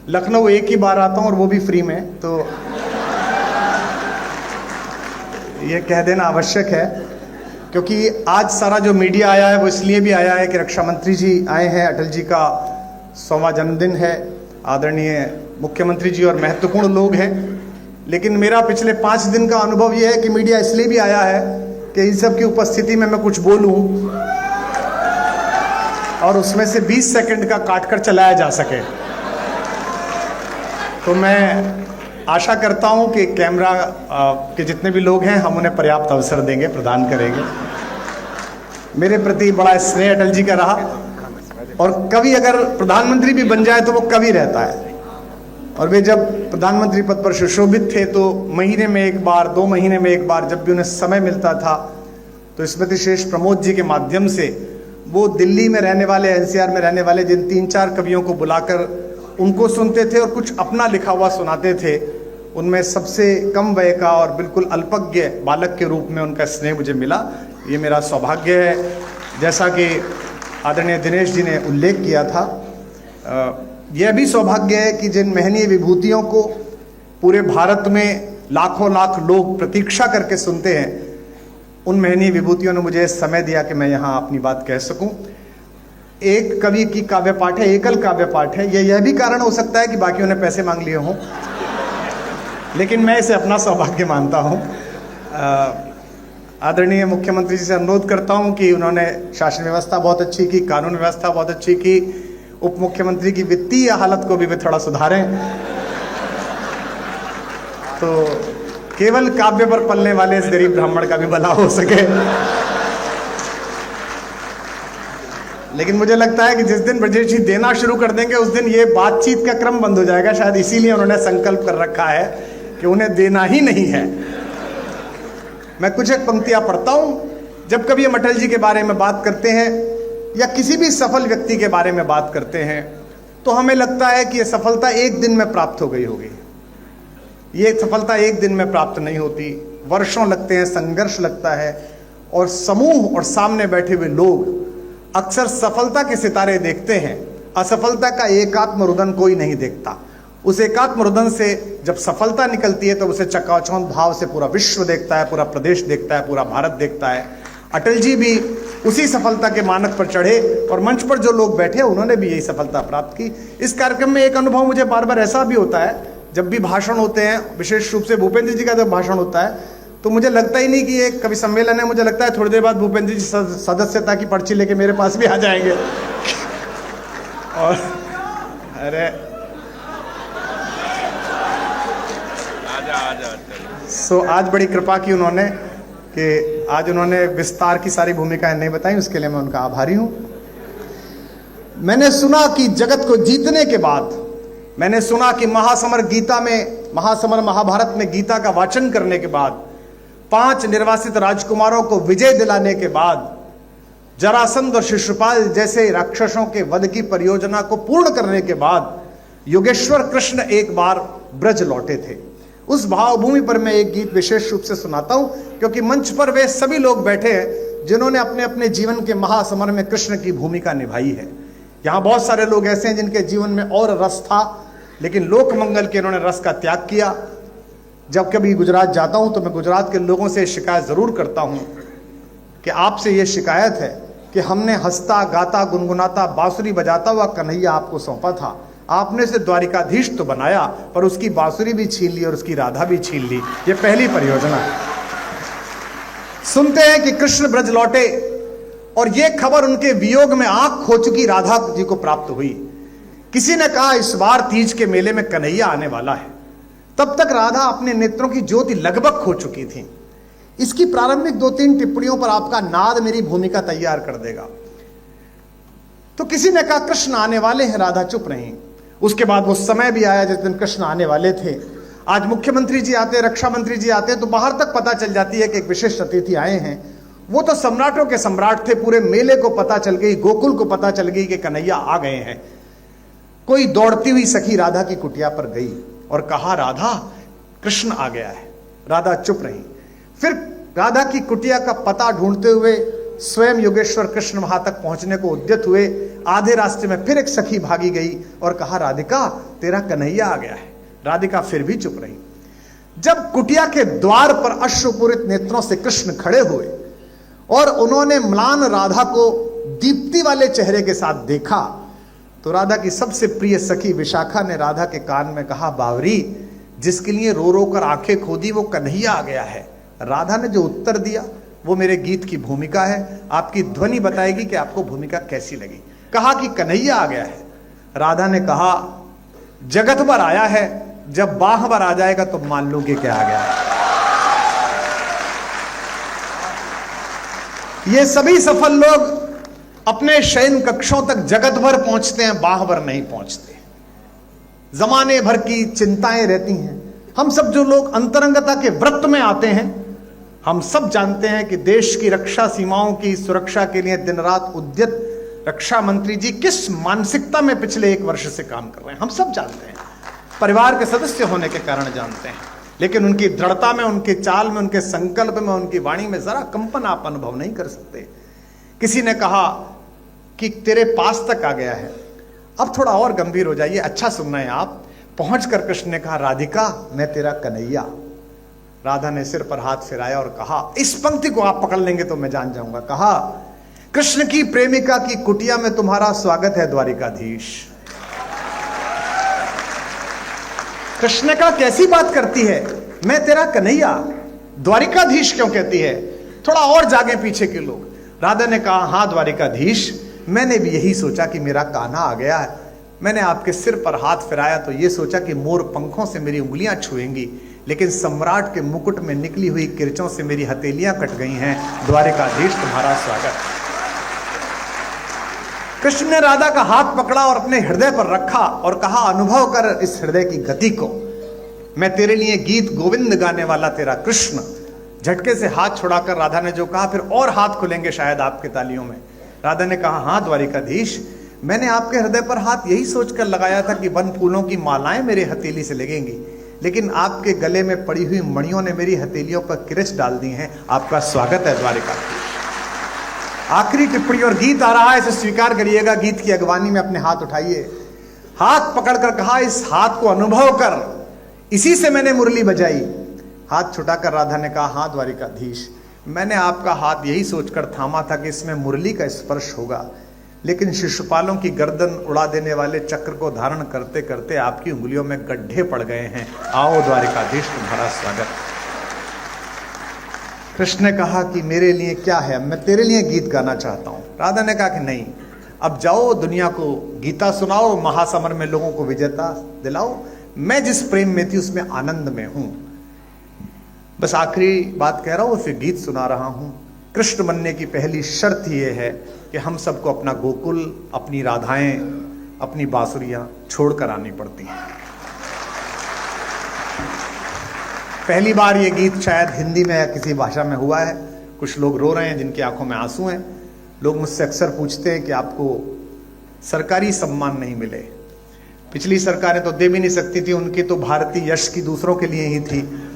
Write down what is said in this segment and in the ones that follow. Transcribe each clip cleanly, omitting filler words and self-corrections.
लखनऊ एक ही बार आता हूँ और वो भी फ्री में, तो ये कह देना आवश्यक है। क्योंकि आज सारा जो मीडिया आया है वो इसलिए भी आया है कि रक्षा मंत्री जी आए हैं, अटल जी का 100वां जन्मदिन है, आदरणीय मुख्यमंत्री जी और महत्वपूर्ण लोग हैं। लेकिन मेरा पिछले 5 दिन का अनुभव यह है कि मीडिया इसलिए भी आया है कि इन सब की उपस्थिति में मैं कुछ बोलूं और उसमें से 20 सेकंड का काटकर चलाया जा सके। तो मैं आशा करता हूं कि कैमरा के जितने भी लोग हैं हम उन्हें पर्याप्त अवसर देंगे, प्रदान करेंगे। मेरे प्रति बड़ा स्नेह अटल जी का रहा, और कवि अगर प्रधानमंत्री भी बन जाए तो वो कवि रहता है। और वे जब प्रधानमंत्री पद पर सुशोभित थे तो महीने में एक बार, 2 महीने में एक बार, जब भी उन्हें समय मिलता था तो स्मृति शेष प्रमोद जी के माध्यम से वो दिल्ली में रहने वाले, एनसीआर में रहने वाले जिन 3-4 कवियों को बुलाकर उनको सुनते थे और कुछ अपना लिखा हुआ सुनाते थे। उनमें सबसे कम वय का और बिल्कुल अल्पज्ञ बालक के रूप में उनका स्नेह मुझे मिला। ये मेरा सौभाग्य है। जैसा कि आदरणीय दिनेश जी ने उल्लेख किया था, यह भी सौभाग्य है कि जिन महनीय विभूतियों को पूरे भारत में लाखों लाख लोग प्रतीक्षा करके सुनते हैं, उन महनीय विभूतियों ने मुझे समय दिया कि मैं यहाँ अपनी बात कह सकूं। एक कवि की काव्य पाठ है, एकल काव्य पाठ है। यह भी कारण हो सकता है कि बाकियों ने पैसे मांग लिए हों, लेकिन मैं इसे अपना सौभाग्य मानता हूँ। आदरणीय मुख्यमंत्री जी से अनुरोध करता हूँ कि उन्होंने शासन व्यवस्था बहुत अच्छी की, कानून व्यवस्था बहुत अच्छी की, उप मुख्यमंत्री की वित्तीय हालत को भी वे थोड़ा सुधारें, तो केवल काव्य पर पलने वाले इस गरीब ब्राह्मण का भी भला हो सके। लेकिन मुझे लगता है कि जिस दिन ब्रजेश जी देना शुरू कर देंगे उस दिन ये बातचीत का क्रम बंद हो जाएगा। शायद इसीलिए उन्होंने संकल्प कर रखा है कि उन्हें देना ही नहीं है। मैं कुछ एक पंक्तियां पढ़ता हूं। जब कभी हम अटल जी के बारे में बात करते हैं या किसी भी सफल व्यक्ति के बारे में बात करते हैं तो हमें लगता है कि यह सफलता एक दिन में प्राप्त हो गई होगी। ये सफलता एक दिन में प्राप्त नहीं होती, वर्षों लगते हैं, संघर्ष लगता है, और समूह और सामने बैठे हुए लोग अक्सर सफलता के सितारे देखते हैं, असफलता का एकात्म रुदन कोई नहीं देखता। उस एकात्म रुदन से जब सफलता निकलती है तो उसे चकाचौंध भाव से पूरा विश्व देखता है, पूरा प्रदेश देखता है, पूरा भारत देखता है। अटल जी भी उसी सफलता के मानक पर चढ़े और मंच पर जो लोग बैठे उन्होंने भी यही सफलता प्राप्त की। इस कार्यक्रम में एक अनुभव मुझे बार बार ऐसा भी होता है, जब भी भाषण होते हैं, विशेष रूप से भूपेंद्र जी का जब भाषण होता है तो मुझे लगता ही नहीं कि ये कवि सम्मेलन है। मुझे लगता है थोड़ी देर बाद भूपेंद्र जी सदस्यता की पर्ची लेके मेरे पास भी आ जाएंगे। और अरे सो आज बड़ी कृपा की उन्होंने कि आज उन्होंने विस्तार की सारी भूमिकाएं नहीं बताई, उसके लिए मैं उनका आभारी हूं। मैंने सुना कि जगत को जीतने के बाद, मैंने सुना कि महासमर गीता में, महासमर महाभारत में गीता का वाचन करने के बाद, 5 निर्वासित राजकुमारों को विजय दिलाने के बाद, जरासंध और शिशुपाल जैसे राक्षसों के वध की परियोजना को पूर्ण करने के बाद योगेश्वर कृष्ण एक बार ब्रज लौटे थे। उस भावभूमि पर मैं एक गीत विशेष रूप से सुनाता हूं, क्योंकि मंच पर वे सभी लोग बैठे हैं जिन्होंने अपने अपने जीवन के महासमर में कृष्ण की भूमिका निभाई है। यहां बहुत सारे लोग ऐसे हैं जिनके जीवन में और रस था, लेकिन लोक मंगल के इन्होंने रस का त्याग किया। जब कभी गुजरात जाता हूं तो मैं गुजरात के लोगों से शिकायत जरूर करता हूं कि आपसे यह शिकायत है कि हमने हंसता गाता गुनगुनाता बांसुरी बजाता हुआ कन्हैया आपको सौंपा था, आपने उसे द्वारिकाधीश तो बनाया पर उसकी बांसुरी भी छीन ली और उसकी राधा भी छीन ली। ये पहली परियोजना है। सुनते हैं कि कृष्ण ब्रज लौटे और यह खबर उनके वियोग में आंख खो चुकी राधा जी को प्राप्त हुई। किसी ने कहा इस बार तीज के मेले में कन्हैया आने वाला है। तब तक राधा अपने नेत्रों की ज्योति लगभग खो चुकी थी। इसकी प्रारंभिक 2-3 टिप्पणियों पर आपका नाद मेरी भूमिका तैयार कर देगा। तो किसी ने कहा कृष्ण आने वाले हैं, राधा चुप रही। उसके बाद वो समय भी आया जिस दिन कृष्ण आने वाले थे। आज मुख्यमंत्री जी आते, रक्षा मंत्री जी आते तो बाहर तक पता चल जाती है कि एक विशिष्ट अतिथि आए हैं। वो तो सम्राटों के सम्राट थे, पूरे मेले को पता चल गई, गोकुल को पता चल गई कि कन्हैया आ गए हैं। कोई दौड़ती हुई सखी राधा की कुटिया पर गई और कहा राधा कृष्ण आ गया है। राधा चुप रही। फिर राधा की कुटिया का पता ढूंढते हुए स्वयं योगेश्वर कृष्ण वहां तक पहुंचने को उद्यत हुए। आधे रास्ते में फिर एक सखी भागी गई और कहा, राधिका तेरा कन्हैया आ गया है। राधिका फिर भी चुप रही। जब कुटिया के द्वार पर अश्रुपूरित नेत्रों से कृष्ण खड़े हुए और उन्होंने म्लान राधा को दीप्ति वाले चेहरे के साथ देखा, तो राधा की सबसे प्रिय सखी विशाखा ने राधा के कान में कहा, बावरी, जिसके लिए रो रो कर आंखें खोदी वो कन्हैया आ गया है। राधा ने जो उत्तर दिया वो मेरे गीत की भूमिका है। आपकी ध्वनि बताएगी कि आपको भूमिका कैसी लगी। कहा कि कन्हैया आ गया है। राधा ने कहा, जगत भर आया है, जब बाह भर आ जाएगा तो मान लो कि क्या आ गया है। ये सभी सफल लोग अपने शयन कक्षों तक जगत भर पहुंचते हैं, बाह भर नहीं पहुंचते। जमाने भर की चिंताएं रहती हैं। हम सब जो लोग अंतरंगता के व्रत में आते हैं, हम सब जानते हैं कि देश की रक्षा सीमाओं की सुरक्षा के लिए दिन रात उद्यत रक्षा मंत्री जी किस मानसिकता में पिछले 1 वर्ष से काम कर रहे हैं, हम सब जानते हैं। परिवार के सदस्य होने के कारण जानते हैं, लेकिन उनकी दृढ़ता में, उनके चाल में, उनके संकल्प में, उनकी वाणी में जरा कंपन आप अनुभव नहीं कर सकते। किसी ने कहा कि तेरे पास तक आ गया है, अब थोड़ा और गंभीर हो जाइए, अच्छा सुनना है आप। पहुंचकर कृष्ण ने कहा, राधिका मैं तेरा कन्हैया। राधा ने सिर पर हाथ फिराया और कहा, इस पंक्ति को आप पकड़ लेंगे तो मैं जान जाऊंगा। कहा, कृष्ण की प्रेमिका की कुटिया में तुम्हारा स्वागत है द्वारिकाधीश। कृष्ण का कैसी बात करती है, मैं तेरा कन्हैया, द्वारिकाधीश क्यों कहती है? थोड़ा और जागे पीछे के लोग। राधा ने कहा, हाँ द्वारिकाधीश, मैंने भी यही सोचा कि मेरा कान्हा आ गया है। मैंने आपके सिर पर हाथ फिराया तो ये सोचा कि मोर पंखों से मेरी उंगलियां छुएंगी, लेकिन सम्राट के मुकुट में निकली हुई किरचों से मेरी हथेलियां कट गई हैं। द्वारिकाधीश तुम्हारा स्वागत। कृष्ण ने राधा का हाथ पकड़ा और अपने हृदय पर रखा और कहा, अनुभव कर इस हृदय की गति को। मैं तेरे लिए गीत गोविंद गाने वाला तेरा कृष्ण। झटके से हाथ छुड़ाकर राधा ने जो कहा, फिर और हाथ खुलेंगे शायद आपके तालियों में। राधा ने कहा, हाँ द्वारिकाधीश, मैंने आपके हृदय पर हाथ यही सोचकर लगाया था कि वन फूलों की मालाएं मेरे हथेली से लगेंगी, लेकिन आपके गले में पड़ी हुई मणियों ने मेरी हथेलियों पर किरच डाल दी हैं। आपका स्वागत है द्वारिकाधीश। आखिरी टिप्पणी और गीत आ रहा है, इसे स्वीकार करिएगा। गीत की अगवानी में अपने हाथ उठाइए। हाथ पकड़कर कहा, इस हाथ को अनुभव कर, इसी से मैंने मुरली बजाई। हाथ छुटाकर राधा ने कहा, हाँ द्वारिकाधीश, मैंने आपका हाथ यही सोचकर थामा था कि इसमें मुरली का स्पर्श होगा, लेकिन शिशुपालों की गर्दन उड़ा देने वाले चक्र को धारण करते करते आपकी उंगलियों में गड्ढे पड़ गए हैं। आओ द्वारिकाधीश, तुम्हारा स्वागत। कृष्ण ने कहा कि मेरे लिए क्या है, मैं तेरे लिए गीत गाना चाहता हूं। राधा ने कहा कि नहीं, अब जाओ दुनिया को गीता सुनाओ, महासमर में लोगों को विजेता दिलाओ। मैं जिस प्रेम में थी उसमें आनंद में हूं। बस आखिरी बात कह रहा हूं, फिर गीत सुना रहा हूं। कृष्ण बनने की पहली शर्त यह है कि हम सबको अपना गोकुल, अपनी राधाएं, अपनी बांसुरियां छोड़कर आनी पड़ती हैं। पहली बार ये गीत शायद हिंदी में या किसी भाषा में हुआ है। कुछ लोग रो रहे हैं जिनकी आंखों में आंसू हैं। लोग मुझसे अक्सर पूछते हैं कि आपको सरकारी सम्मान नहीं मिले। पिछली सरकारें तो दे भी नहीं सकती थी, उनकी तो भारतीय यश की दूसरों के लिए ही थी।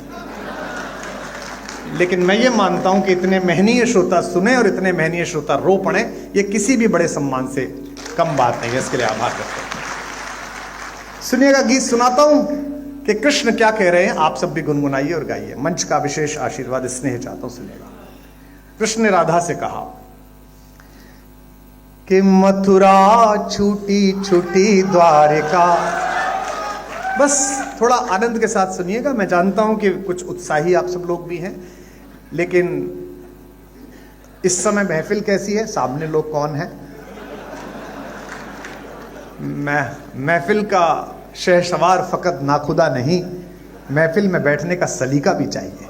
लेकिन मैं ये मानता हूं कि इतने महनीय श्रोता सुने और इतने महनीय श्रोता रो पड़े, ये किसी भी बड़े सम्मान से कम बात नहीं है। इसके लिए आभार करते हैं। सुनिएगा, गीत सुनाता हूं कि कृष्ण क्या कह रहे हैं। आप सब भी गुनगुनाइए और गाइए। मंच का विशेष आशीर्वाद स्नेह चाहता हूं, सुनिएगा। कृष्ण ने राधा से कहा कि मथुरा छूटी छूटी द्वारिका। बस थोड़ा आनंद के साथ सुनिएगा। मैं जानता हूं कि कुछ उत्साही आप सब लोग भी हैं, लेकिन इस समय महफिल कैसी है, सामने लोग कौन है? महफिल का शहसवार फकत नाखुदा नहीं, महफिल में बैठने का सलीका भी चाहिए।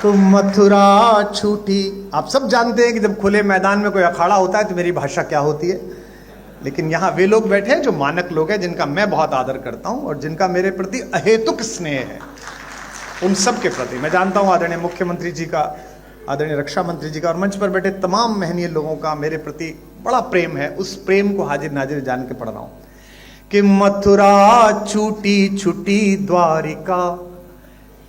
तो मथुरा छूटी, आप सब जानते हैं कि जब खुले मैदान में कोई अखाड़ा होता है तो मेरी भाषा क्या होती है, लेकिन यहां वे लोग बैठे हैं जो मानक लोग हैं, जिनका मैं बहुत आदर करता हूं और जिनका मेरे प्रति अहेतुक स्नेह है। उन सब के प्रति मैं जानता हूं आदरणीय मुख्यमंत्री जी का, आदरणीय रक्षा मंत्री जी का और मंच पर बैठे तमाम महनीय लोगों का मेरे प्रति बड़ा प्रेम है। उस प्रेम को हाजिर नाजिर जान के पढ़ रहा हूं कि मथुरा छूटी छूटी द्वारिका,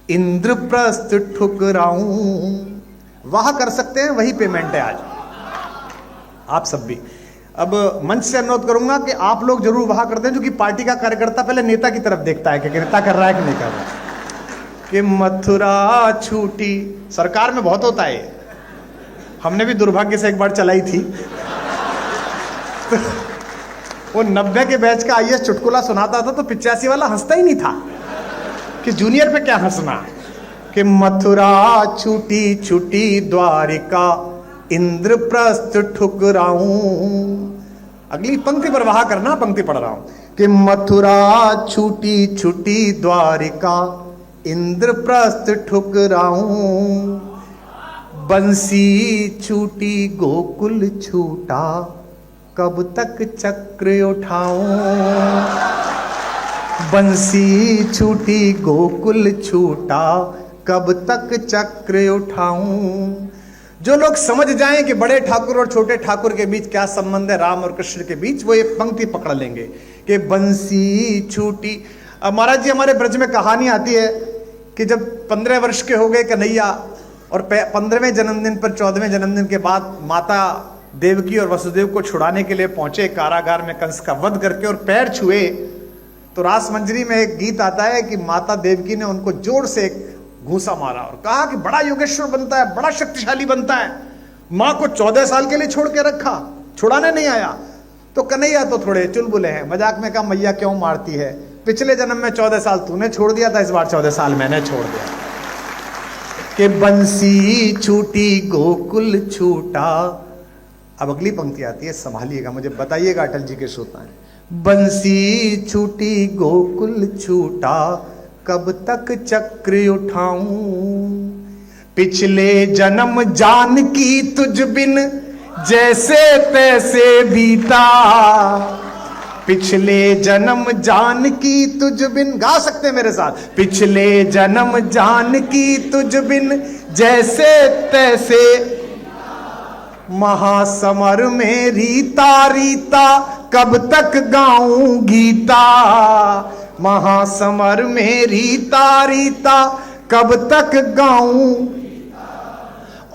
इंद्रप्रस्थ ठुकराऊं, वाह कर सकते हैं, वही पेमेंट है आज। आप सब भी अब मंच से अनुरोध करूंगा कि आप लोग जरूर वाह करते हैं, जो कि पार्टी का कार्यकर्ता पहले नेता की तरफ देखता है कि नेता कर रहा है कि नहीं कर रहा है। कि मथुरा छूटी, सरकार में बहुत होता है, हमने भी दुर्भाग्य से एक बार चलाई थी। तो वो 90 के बैच का आईएएस चुटकुला सुनाता था तो 85 वाला हंसता ही नहीं था कि जूनियर पे क्या हंसना। कि मथुरा छूटी छूटी द्वारिका, इंद्रप्रस्थ ठुकराऊं। अगली पंक्ति पर वाह करना, पंक्ति पढ़ रहा हूं। कि मथुरा छूटी छूटी द्वारिका, इंद्रप्रस्थ ठुकराऊं। बंसी छूटी गोकुल छूटा, कब तक चक्र उठाऊं। बंसी छूटी गोकुल छूटा, कब तक चक्र उठाऊं। जो लोग समझ जाएं कि बड़े ठाकुर और छोटे ठाकुर के बीच क्या संबंध है, राम और कृष्ण के बीच, वो ये पंक्ति पकड़ लेंगे कि बंसी छूटी। अब महाराज जी, हमारे ब्रज में कहानी आती है कि जब 15 वर्ष के हो गए कन्हैया और 15वें जन्मदिन पर 14वें जन्मदिन के बाद माता देवकी और वसुदेव को छुड़ाने के लिए पहुंचे कारागार में कंस का वध करके, और पैर छुए तो रास मंजरी में एक गीत आता है कि माता देवकी ने उनको जोर से एक घूसा मारा और कहा कि बड़ा योगेश्वर बनता है, बड़ा शक्तिशाली बनता है, मां को 14 साल के लिए छोड़ के रखा, छुड़ाने नहीं आया। तो कन्हैया तो थोड़े चुलबुले हैं, मजाक में कहा मैया क्यों मारती है, पिछले जन्म में 14 साल तूने छोड़ दिया था, इस बार 14 साल मैंने छोड़ दिया। कि बंसी छूटी गोकुल छूटा। अब अगली पंक्ति आती है, संभालिएगा, मुझे बताइएगा अटल जी के श्रोता हैं। बंसी छूटी गोकुल छूटा, कब तक चक्र उठाऊं। पिछले जन्म जानकी तुझ बिन जैसे तैसे बीता। पिछले जन्म जानकी तुझ बिन, गा सकते हैं मेरे साथ। पिछले जन्म जानकी तुझ बिन जैसे तैसे, महासमर में रीता रीता, कब तक गाऊं गीता। महासमर में रीता रीता, कब तक गाऊं।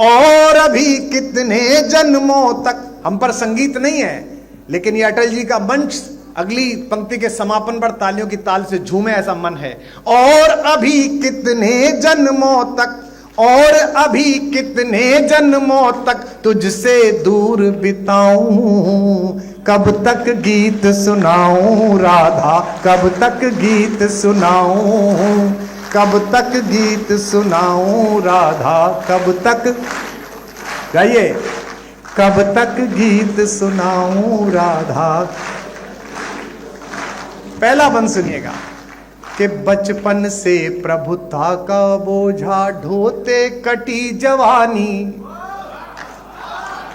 और अभी कितने जन्मों तक, हम पर संगीत नहीं है लेकिन ये अटल जी का मंच अगली पंक्ति के समापन पर तालियों की ताल से झूमे, ऐसा मन है। और अभी कितने जन्मों तक, और अभी कितने जन्मों तक तुझसे दूर बिताऊं। कब तक गीत सुनाऊं राधा, कब तक गीत सुनाऊं। कब तक गीत सुनाऊं राधा, कब तक, गाइए। कब तक गीत सुनाऊं राधा। पहला बंद सुनिएगा कि बचपन से प्रभुता का बोझा ढोते कटी जवानी।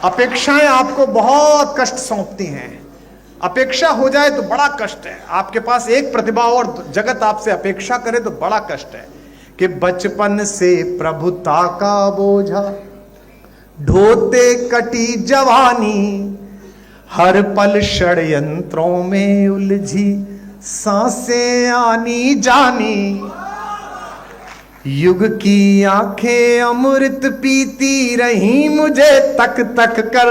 अपेक्षाएं आपको बहुत कष्ट सौंपती हैं। अपेक्षा हो जाए तो बड़ा कष्ट है। आपके पास एक प्रतिभा और जगत आपसे अपेक्षा करे तो बड़ा कष्ट है। कि बचपन से प्रभुता का बोझा ढोते कटी जवानी। हर पल षड्यंत्रों में उलझी सांसें आनी जानी। युग की आंखें अमृत पीती रही मुझे तक तक कर।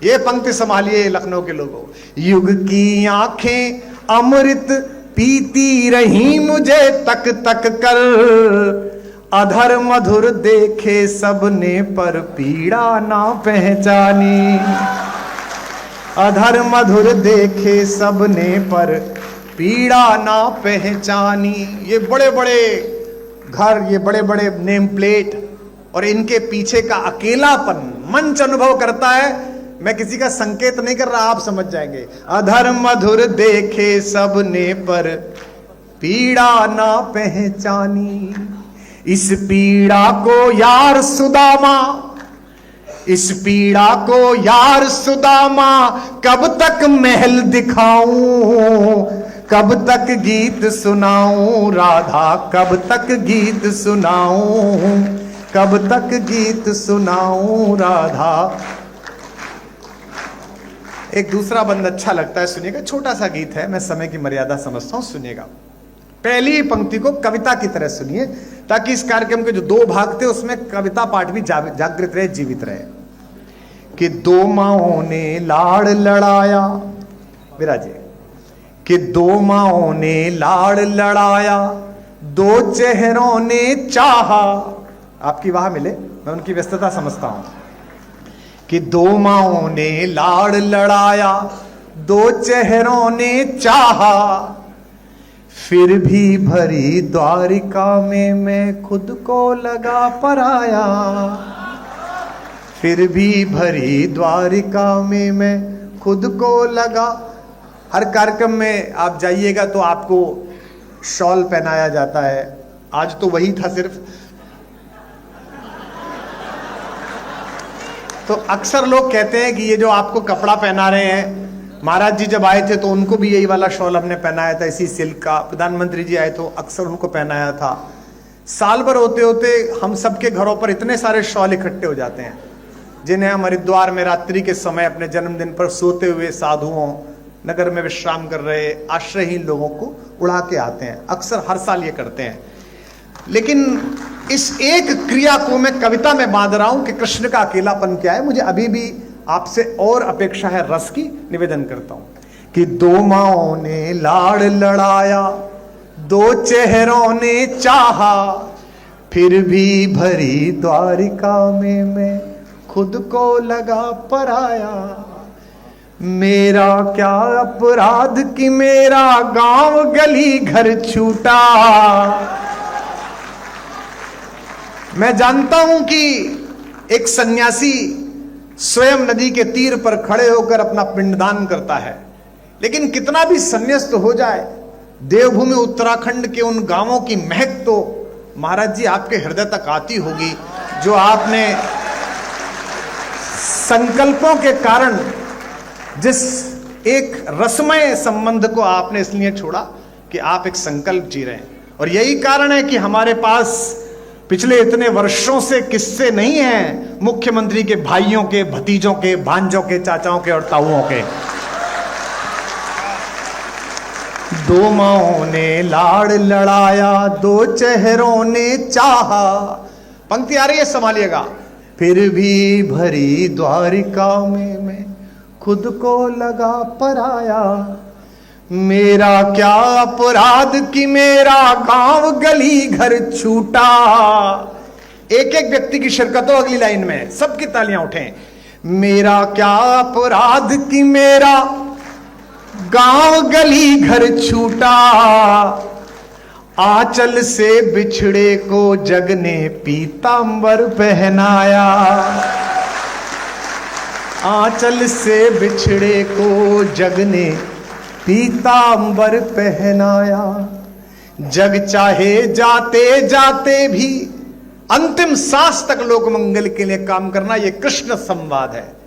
ये पंक्ति संभालिए लखनऊ के लोगों। युग की आंखें अमृत पीती रही मुझे तक तक कर। अधर मधुर देखे सबने पर पीड़ा ना पहचानी। अधर मधुर देखे सबने पर पीड़ा ना पहचानी। ये बड़े बड़े घर, ये बड़े बड़े नेम प्लेट और इनके पीछे का अकेलापन मंच अनुभव करता है। मैं किसी का संकेत नहीं कर रहा, आप समझ जाएंगे। अधर मधुर देखे सबने पर पीड़ा ना पहचानी। इस पीड़ा को यार सुदामा, इस पीड़ा को यार सुदामा कब तक महल दिखाऊं। कब तक गीत सुनाऊं राधा, कब तक गीत सुनाऊं। कब तक गीत सुनाऊं राधा। एक दूसरा बंद अच्छा लगता है, सुनिएगा। छोटा सा गीत है, मैं समय की मर्यादा समझता हूं, सुनिएगा। पहली ही पंक्ति को कविता की तरह सुनिए, ताकि इस कार्यक्रम के जो 2 भाग थे उसमें कविता पाठ भी जागृत रहे, जीवित रहे। कि 2 माओं ने लाड़ लड़ाया, विराजे, कि 2 माओं ने लाड़ लड़ाया, 2 चेहरों ने चाहा। आपकी वाह मिले, मैं उनकी व्यस्तता समझता हूं। कि 2 माओं ने लाड़ लड़ाया, 2 चेहरों ने चाहा, फिर भी भरी द्वारिका में मैं खुद को लगा पराया। फिर भी भरी द्वारिका में मैं खुद को लगा। हर कार्यक्रम में आप जाइएगा तो आपको शॉल पहनाया जाता है। आज तो वही था सिर्फ। तो अक्सर लोग कहते हैं कि ये जो आपको कपड़ा पहना रहे हैं, महाराज जी जब आए थे तो उनको भी यही वाला शॉल हमने पहनाया था, इसी सिल्क का। प्रधानमंत्री जी आए तो अक्सर उनको पहनाया था। साल भर होते होते हम सबके घरों पर इतने सारे शॉल इकट्ठे हो जाते हैं, जिन्हें हम हरिद्वार में रात्रि के समय अपने जन्मदिन पर सोते हुए साधुओं, नगर में विश्राम कर रहे आश्रयहीन लोगों को उड़ा के आते हैं। अक्सर हर साल ये करते हैं। लेकिन इस एक क्रिया को मैं कविता में बांध रहा हूं कि कृष्ण का अकेलापन क्या है। मुझे अभी भी आपसे और अपेक्षा है रस की। निवेदन करता हूं कि 2 माओं ने लाड़ लड़ाया, 2 चेहरों ने चाहा, फिर भी भरी द्वारिका में मैं खुद को लगा पराया। मेरा क्या अपराध कि मेरा गांव गली घर छूटा। मैं जानता हूं कि एक सन्यासी स्वयं नदी के तीर पर खड़े होकर अपना पिंडदान करता है, लेकिन कितना भी संन्यास्त हो जाए, देवभूमि उत्तराखंड के उन गांवों की महक तो महाराज जी आपके हृदय तक आती होगी, जो आपने संकल्पों के कारण जिस एक रसमय संबंध को आपने इसलिए छोड़ा कि आप एक संकल्प जी रहे हैं। और यही कारण है कि हमारे पास पिछले इतने वर्षों से किस्से नहीं हैं मुख्यमंत्री के भाइयों के, भतीजों के, भांजों के, चाचाओं के और ताऊओं के। 2 माओं ने लाड़ लड़ाया, 2 चेहरों ने चाहा। पंक्ति आ रही है, संभालिएगा। फिर भी भरी द्वारिका में मैं खुद को लगा पराया। मेरा क्या अपराध कि मेरा गांव गली घर छूटा। एक एक व्यक्ति की शिरकत हो अगली लाइन में, सबकी तालियां उठें। मेरा क्या अपराध कि मेरा गांव गली घर छूटा। आंचल से बिछड़े को जग ने पीतांबर पहनाया। आंचल से बिछड़े को जग ने पीतांबर पहनाया। जग चाहे जाते जाते भी अंतिम सांस तक लोक मंगल के लिए काम करना, यह कृष्ण संवाद है।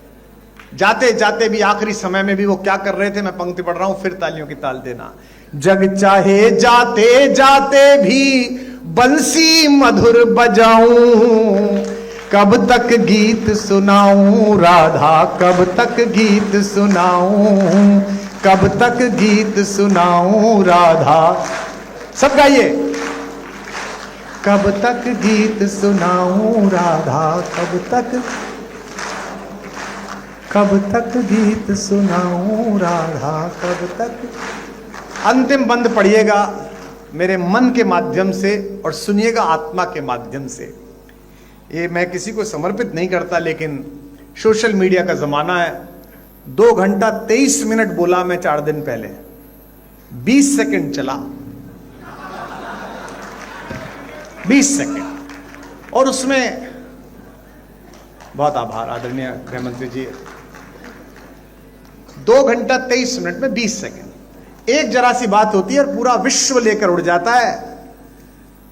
जाते जाते भी, आखिरी समय में भी वो क्या कर रहे थे, मैं पंक्ति पढ़ रहा हूं, फिर तालियों की ताल देना। जग चाहे जाते जाते भी बंसी मधुर बजाऊं, कब तक गीत सुनाऊं राधा, कब तक गीत सुनाऊं, कब तक गीत सुनाऊं राधा। सब गाइए। कब तक गीत सुनाऊं राधा, कब तक गीत सुनाऊं राधा, कब तक। अंतिम बंद पढ़िएगा मेरे मन के माध्यम से और सुनिएगा आत्मा के माध्यम से। ये मैं किसी को समर्पित नहीं करता, लेकिन सोशल मीडिया का जमाना है। 2 घंटा 23 मिनट बोला मैं 4 दिन पहले, 20 सेकंड चला, 20 सेकंड। और उसमें बहुत आभार आदरणीय गृह मंत्री जी। 2 घंटा 23 मिनट में 20 सेकंड। एक जरा सी बात होती है और पूरा विश्व लेकर उड़ जाता है।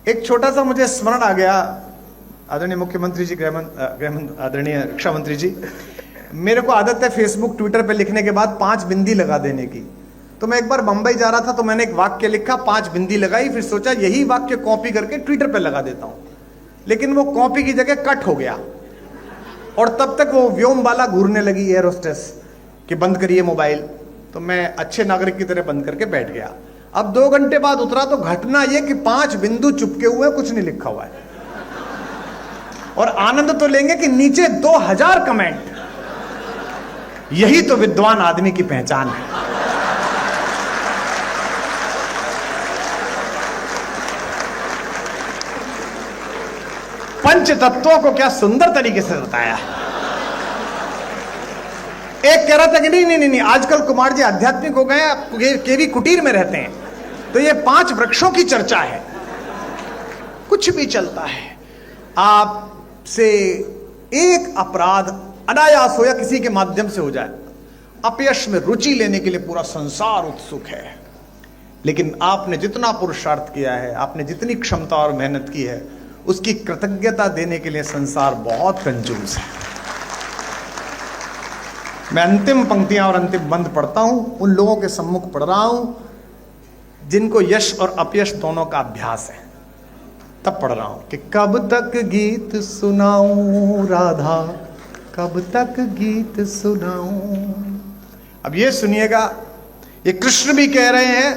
एक छोटा सा मुझे स्मरण आ गया, आदरणीय मुख्यमंत्री जी, आदरणीय रक्षा मंत्री जी। मेरे को आदत है फेसबुक ट्विटर पे लिखने के बाद 5 बिंदी लगा देने की। तो मैं एक बार बंबई जा रहा था तो मैंने एक वाक्य लिखा, 5 बिंदी लगाई, फिर सोचा यही वाक्य कॉपी करके ट्विटर पे लगा देता हूं। लेकिन वो कॉपी की जगह कट हो गया और तब तक वो व्योमबाला घूरने लगी, एयर होस्टेस, कि बंद करिए मोबाइल। तो मैं अच्छे नागरिक की तरह बंद करके बैठ गया। अब 2 घंटे बाद उतरा तो घटना यह कि 5 बिंदु चुपके हुए, कुछ नहीं लिखा हुआ है, और आनंद तो लेंगे कि नीचे 2000 कमेंट। यही तो विद्वान आदमी की पहचान है। पंच तत्वों को क्या सुंदर तरीके से बताया। एक कह रहा था कि नहीं, आजकल कुमार जी आध्यात्मिक हो गए हैं, केवी कुटीर में रहते हैं, तो ये 5 वृक्षों की चर्चा है। कुछ भी चलता है, आपसे एक अपराध अनायास हो या किसी के माध्यम से हो जाए, अपयश में रुचि लेने के लिए पूरा संसार उत्सुक है। लेकिन आपने जितना पुरुषार्थ किया है, आपने जितनी क्षमता और मेहनत की है, उसकी कृतज्ञता देने के लिए संसार बहुत कंजूस है। मैं अंतिम पंक्तियां और अंतिम बंद पढ़ता हूं, उन लोगों के सम्मुख पढ़ रहा हूं जिनको यश और अपयश दोनों का अभ्यास है, तब पढ़ रहा हूं कि कब तक गीत सुनाऊं राधा, कब तक गीत सुनाऊं। अब ये सुनिएगा, ये कृष्ण भी कह रहे हैं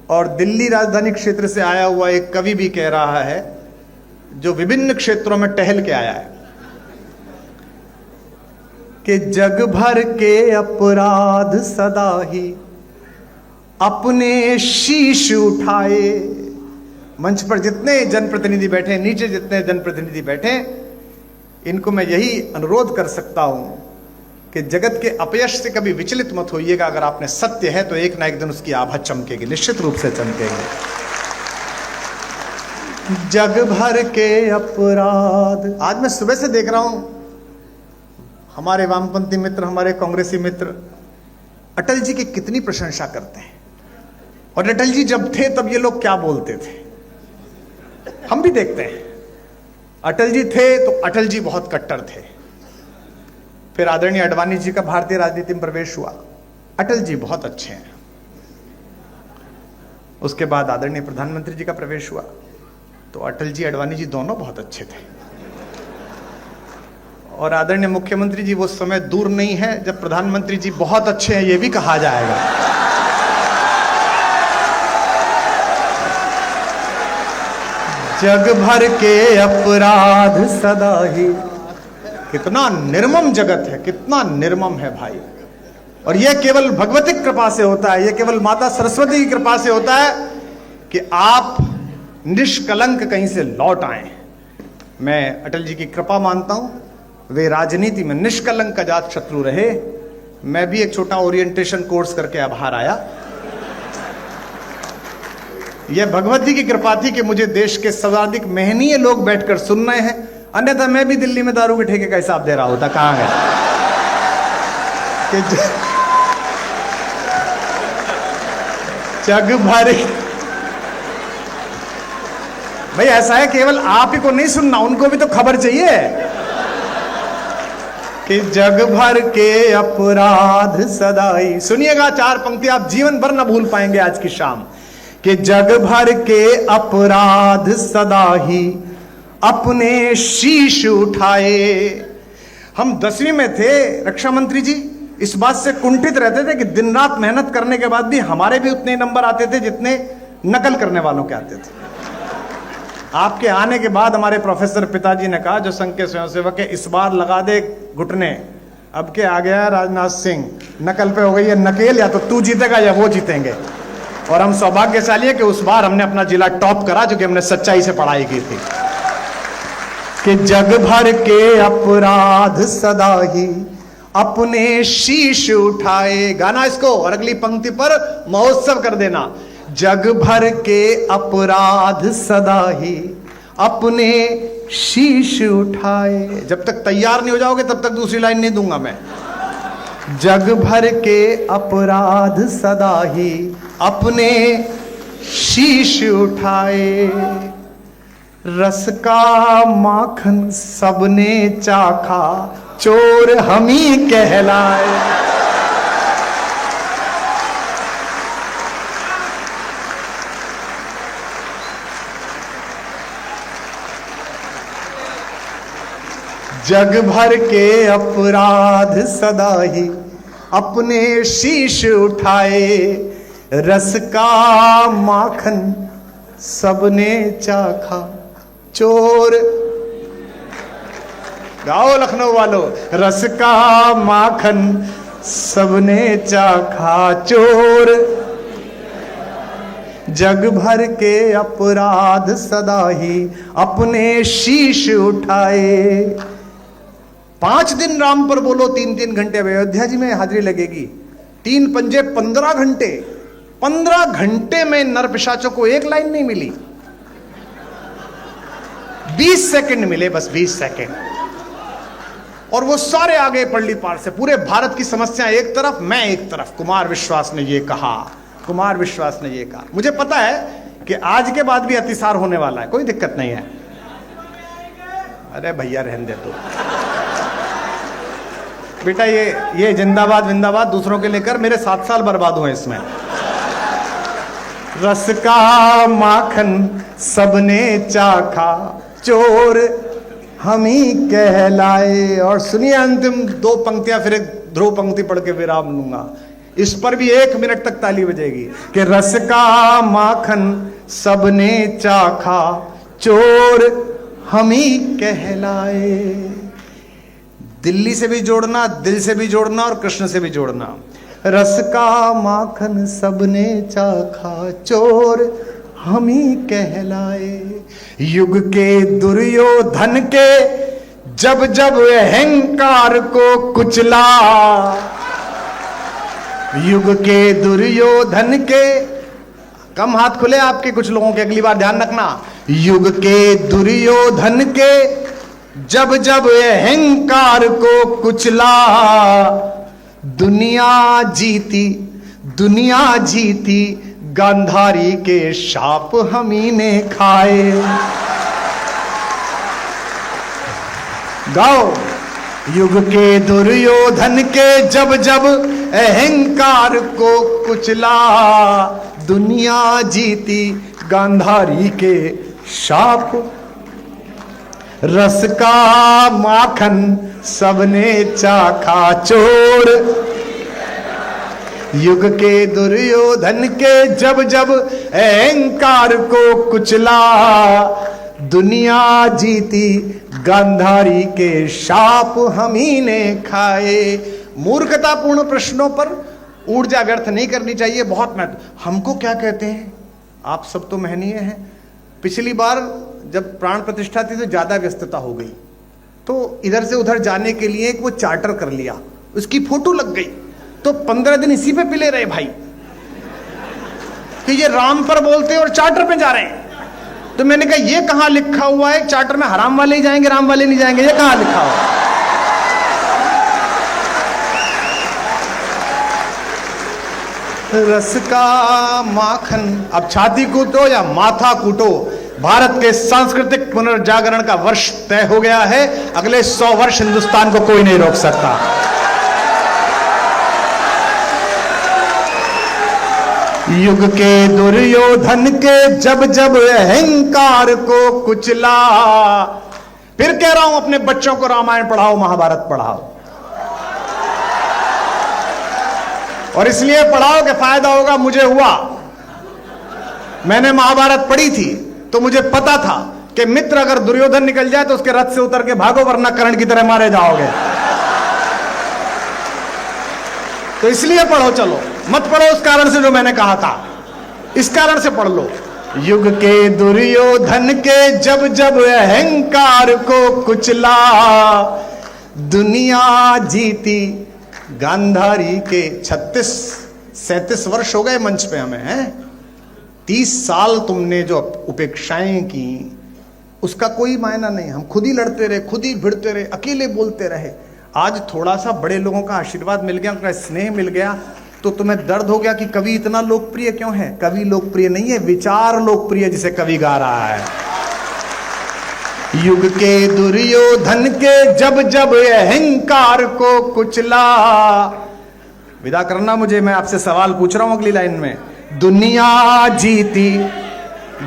और दिल्ली राजधानी क्षेत्र से आया हुआ एक कवि भी कह रहा है, जो विभिन्न क्षेत्रों में टहल के आया है, कि जग भर के अपराध सदा ही अपने शीश उठाए। मंच पर जितने जनप्रतिनिधि बैठे, नीचे जितने जनप्रतिनिधि बैठे, इनको मैं यही अनुरोध कर सकता हूं कि जगत के अपयश से कभी विचलित मत होइएगा। अगर आपने सत्य है तो एक ना एक दिन उसकी आभा चमकेगी, निश्चित रूप से चमकेगी। जग भर के अपराध। आज मैं सुबह से देख रहा हूं, हमारे वामपंथी मित्र, हमारे कांग्रेसी मित्र अटल जी की कितनी प्रशंसा करते हैं। और अटल जी जब थे तब ये लोग क्या बोलते थे, हम भी देखते हैं। अटल जी थे तो अटल जी बहुत कट्टर थे। फिर आदरणीय अडवाणी जी का भारतीय राजनीति में प्रवेश हुआ, अटल जी बहुत अच्छे हैं। उसके बाद आदरणीय प्रधानमंत्री जी का प्रवेश हुआ, तो अटल जी अडवाणी जी दोनों बहुत अच्छे थे। और आदरणीय मुख्यमंत्री जी वो समय दूर नहीं है जब प्रधानमंत्री जी बहुत अच्छे हैं, ये भी कहा जाएगा। जग भर के अपराध सदा ही। कितना निर्मम जगत है, कितना निर्मम है भाई। और यह केवल भगवती कृपा से होता है, यह केवल माता सरस्वती की कृपा से होता है कि आप निष्कलंक कहीं से लौट आए। मैं अटल जी की कृपा मानता हूं, वे राजनीति में निष्कलंक अजात शत्रु रहे। मैं भी एक छोटा ओरिएंटेशन कोर्स करके अब बाहर आया। यह भगवती की कृपा थी कि मुझे देश के सर्वाधिक मेहनीय लोग बैठकर सुन रहे हैं, अन्यथा मैं भी दिल्ली में दारू के ठेके का हिसाब दे रहा होता। कहां गया कि जग भर। भाई ऐसा है, केवल आप ही को नहीं सुनना, उनको भी तो खबर चाहिए कि जग भर के अपराध सदाई। सुनिएगा 4 पंक्ति, आप जीवन भर ना भूल पाएंगे आज की शाम। कि जग भर के अपराध सदा ही अपने शीश उठाए। हम 10वीं में थे, रक्षा मंत्री जी इस बात से कुंठित रहते थे कि दिन रात मेहनत करने के बाद भी हमारे भी उतने नंबर आते थे जितने नकल करने वालों के आते थे। आपके आने के बाद हमारे प्रोफेसर पिताजी ने कहा, जो संघ के स्वयंसेवक है, इस बार लगा दे घुटने। अब के आ गया राजनाथ सिंह, नकल पे हो गई है नकेल, या तो तू जीतेगा या वो जीतेंगे। और हम सौभाग्यशाली है कि उस बार हमने अपना जिला टॉप करा, जो कि हमने सच्चाई से पढ़ाई की थी। कि जग भर के अपराध सदा ही अपने शीश उठाए। गाना इसको, और अगली पंक्ति पर महोत्सव कर देना। जग भर के अपराध सदा ही अपने शीश उठाए। जब तक तैयार नहीं हो जाओगे तब तक दूसरी लाइन नहीं दूंगा मैं। जग भर के अपराध सदा ही अपने शीश उठाए। रस का माखन सबने चाखा, चोर हम ही कहलाए। जग भर के अपराध सदा ही अपने शीश उठाए। रस का माखन सबने चाखा, चोर। गाओ लखनऊ वालों, रस का माखन सबने चाखा, चोर। जग भर के अपराध सदा ही अपने शीश उठाए। 5 दिन राम पर बोलो, 3-3 घंटे अयोध्या जी में हाजिरी लगेगी। 3 पंजे 15 घंटे। 15 घंटे में नर पिशाचों को एक लाइन नहीं मिली, 20 सेकंड मिले, बस 20 सेकंड। और वो सारे आगे पल्ली पार से, पूरे भारत की समस्या एक तरफ, मैं एक तरफ। कुमार विश्वास ने ये कहा, कुमार विश्वास ने ये कहा। मुझे पता है कि आज के बाद भी अतिसार होने वाला है, कोई दिक्कत नहीं है। अरे भैया रहने दे तो बेटा, ये जिंदाबाद विंदाबाद दूसरों के लेकर मेरे 7 साल बर्बाद हुए इसमें। रस का माखन सबने चाखा, चोर हम ही कहलाए। और सुनिए अंतिम 2 पंक्तियां, फिर एक ध्रुव पंक्ति पढ़ के विराम लूंगा। इस पर भी 1 मिनट तक ताली बजेगी कि रस का माखन सबने चाखा, चोर हम ही कहलाए। दिल्ली से भी जोड़ना, दिल से भी जोड़ना और कृष्ण से भी जोड़ना। रस का माखन सबने चाखा, चोर हम ही कहलाए। युग के दुर्योधन के जब जब अहंकार को कुचला, युग के दुर्योधन के, कम हाथ खुले आपके कुछ लोगों के, अगली बार ध्यान रखना। युग के दुर्योधन के जब जब अहंकार को कुचला, दुनिया जीती, दुनिया जीती, गांधारी के शाप हमी ने खाए। गाओ, युग के दुर्योधन के जब जब अहंकार को कुचला, दुनिया जीती, गांधारी के शाप। रस का माखन सबने चाखा, चोर। युग के दुर्योधन के जब जब अहंकार को कुचला, दुनिया जीती, गांधारी के शाप हम ही ने खाए। मूर्खतापूर्ण प्रश्नों पर ऊर्जा व्यर्थ नहीं करनी चाहिए, बहुत महत्व। हमको क्या कहते हैं, आप सब तो महनीय हैं। पिछली बार जब प्राण प्रतिष्ठा थी तो ज्यादा व्यस्तता हो गई, तो इधर से उधर जाने के लिए एक वो चार्टर कर लिया, उसकी फोटो लग गई, तो 15 दिन इसी पे पिले रहे भाई कि ये राम पर बोलते हैं और चार्टर पे जा रहे हैं। तो मैंने कहा ये कहां लिखा हुआ है चार्टर में हराम वाले ही जाएंगे, राम वाले नहीं जाएंगे, ये कहां लिखा हुआ है? रस का माखन, अब छाती कूटो या माथा कूटो, भारत के सांस्कृतिक पुनर्जागरण का वर्ष तय हो गया है। अगले 100 वर्ष हिंदुस्तान को कोई नहीं रोक सकता। युग के दुर्योधन के जब जब अहंकार को कुचला, फिर कह रहा हूं अपने बच्चों को रामायण पढ़ाओ, महाभारत पढ़ाओ, और इसलिए पढ़ाओ कि फायदा होगा। मुझे हुआ, मैंने महाभारत पढ़ी थी तो मुझे पता था कि मित्र अगर दुर्योधन निकल जाए तो उसके रथ से उतर के भागो, वरना कर्ण की तरह मारे जाओगे। तो इसलिए पढ़ो, चलो मत पढ़ो उस कारण से जो मैंने कहा था, इस कारण से पढ़ लो। युग के दुर्योधन के जब जब अहंकार को कुचला, दुनिया जीती, गांधारी के 36-37 वर्ष हो गए मंच पे हमें, हैं 30 साल तुमने जो उपेक्षाएं की उसका कोई मायना नहीं। हम खुद ही लड़ते रहे, खुद ही भिड़ते रहे, अकेले बोलते रहे। आज थोड़ा सा बड़े लोगों का आशीर्वाद मिल गया, उनका स्नेह मिल गया, तो तुम्हें दर्द हो गया कि कवि इतना लोकप्रिय क्यों है। कवि लोकप्रिय नहीं है, विचार लोकप्रिय, जिसे कवि गा रहा है। युग के दुर्योधन के जब जब अहंकार को कुचला, विदा करना मुझे, मैं आपसे सवाल पूछ रहा हूं अगली लाइन में। दुनिया जीती,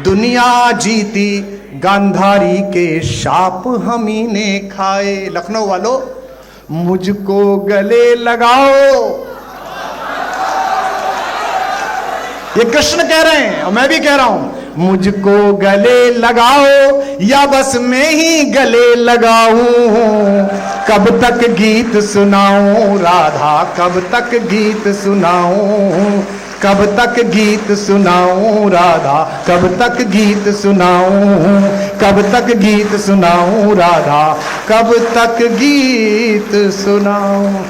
दुनिया जीती, गांधारी के शाप हम ही ने खाए। लखनऊ वालों, मुझको गले लगाओ, ये कृष्ण कह रहे हैं और मैं भी कह रहा हूं, मुझको गले लगाओ या बस मैं ही गले लगाऊं, कब तक गीत सुनाऊं राधा, कब तक गीत सुनाऊं, कब तक गीत सुनाऊं राधा, कब तक गीत सुनाऊं, कब तक गीत सुनाऊं राधा, कब तक गीत सुनाऊं।